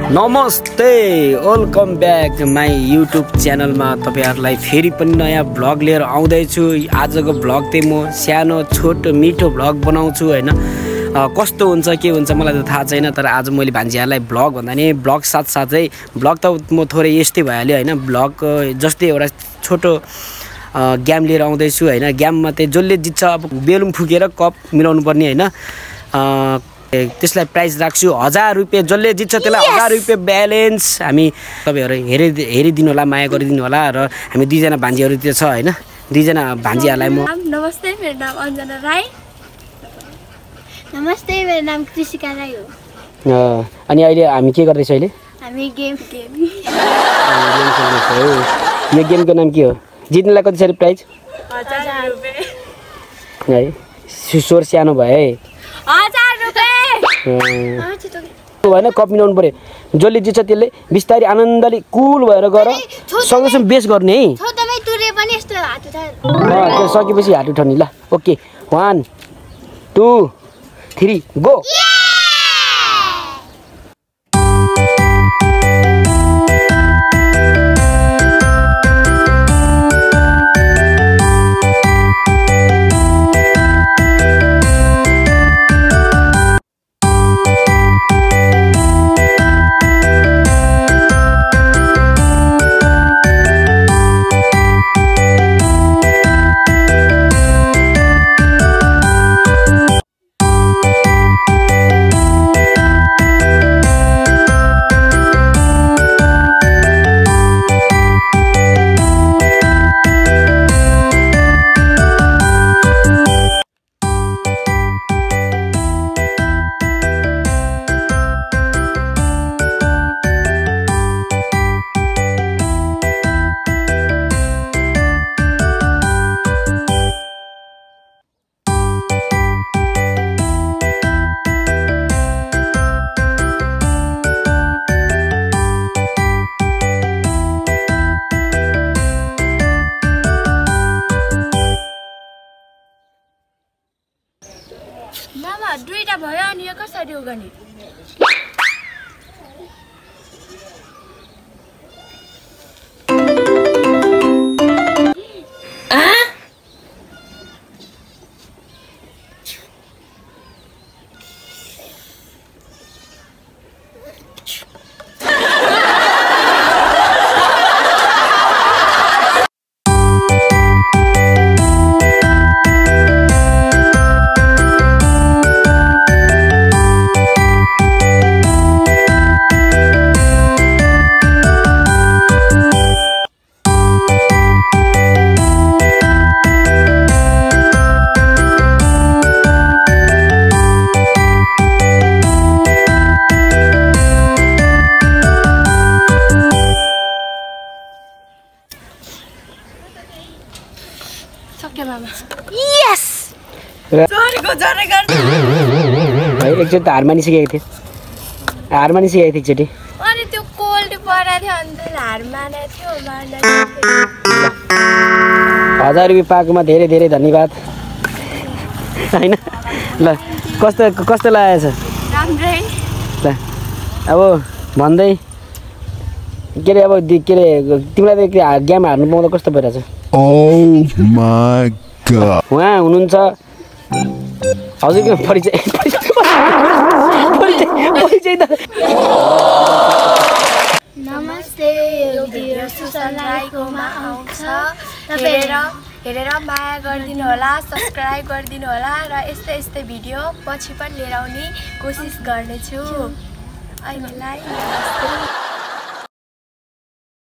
नमस्ते, welcome back my YouTube च्यानलमा तपाईहरुलाई फेरि पनि नयाँ भ्लग लिएर आउँदैछु। आजको भ्लग चाहिँ म सानो छोटो मिठो भ्लग बनाउँछु हैन। कस्तो हुन्छ के हुन्छ मलाई त थाहा छैन, तर आज मैले भान्जीहरुलाई भ्लग भन्दा नि भ्लग साथसाथै भ्लग त म थोरै यस्तै भइहाल्यो हैन। भ्लग जस्तै एउटा छोटो गेम लिएर आउँदैछु हैन। गेममा चाहिँ जसले जित्छ अब बेलुन फुकेर कप मिलाउनु पर्ने हैन। त्यसलाई प्राइज राख्छु 1000 रुपैयाँ। जसले जित्छ त्यसलाई 1000 रुपैयाँ ब्यालेन्स हामी तपाईहरु हेरिदिनु होला, माया गरिदिनु होला। र हामी दुईजना भान्जीहरु त्यो छ हैन। दुईजना भान्जीहरुलाई म नमस्ते, मेरो नाम अञ्जना राई। नमस्ते, मेरो नाम कृषिका राई हो। अनि अहिले हामी के गर्दैछौँ? अहिले हामी गेम खेल्दैछौँ। यो गेमको नाम के हो? जित्नेलाई कति छ प्राइज? 1000 रुपैयाँ है। स्वर सानो भयो है। 1000 रुपैयाँ होइन, कप मिलाउनु पर्यो। जसले जित्छ त्यसले बिस्तारै आनन्दले कुल भएर गएर सँगसँगै बेस गर्ने है। त्यो सकेपछि हात उठाउने ल। Okay, 1 2 3 go. मामा दुईटा भयो अनि यो कसरी हो गर्ने? यस! एकचोटि त हार मानिसकेको थियो। हार मानिसकेको थियो एकचोटि। अनि त्यो कोल्ड परेको थियो अनि हार मानेको थियो। 1000 रुपैयाँ पाएकोमा धेरै धेरै धन्यवाद हैन। ल कस्तो लागेछ? राम्रै। ल अब भन्दै के रे, अब के रे तिमीलाई त गेम हार्नु पाउँदा कस्तो भइरहेछ? Oh my god. उहाँ हुनुहुन्छ हजुरको परिचय त। नमस्ते, यो भिडियो सुसन राईकोमा आउँछ। हेरेर माया गरिदिनु होला, सब्स्क्राइब गरिदिनु होला र यस्तै भिडियो पछि पनि लिएर आउने कोसिस गर्नेछु। अहिलेलाई नमस्ते।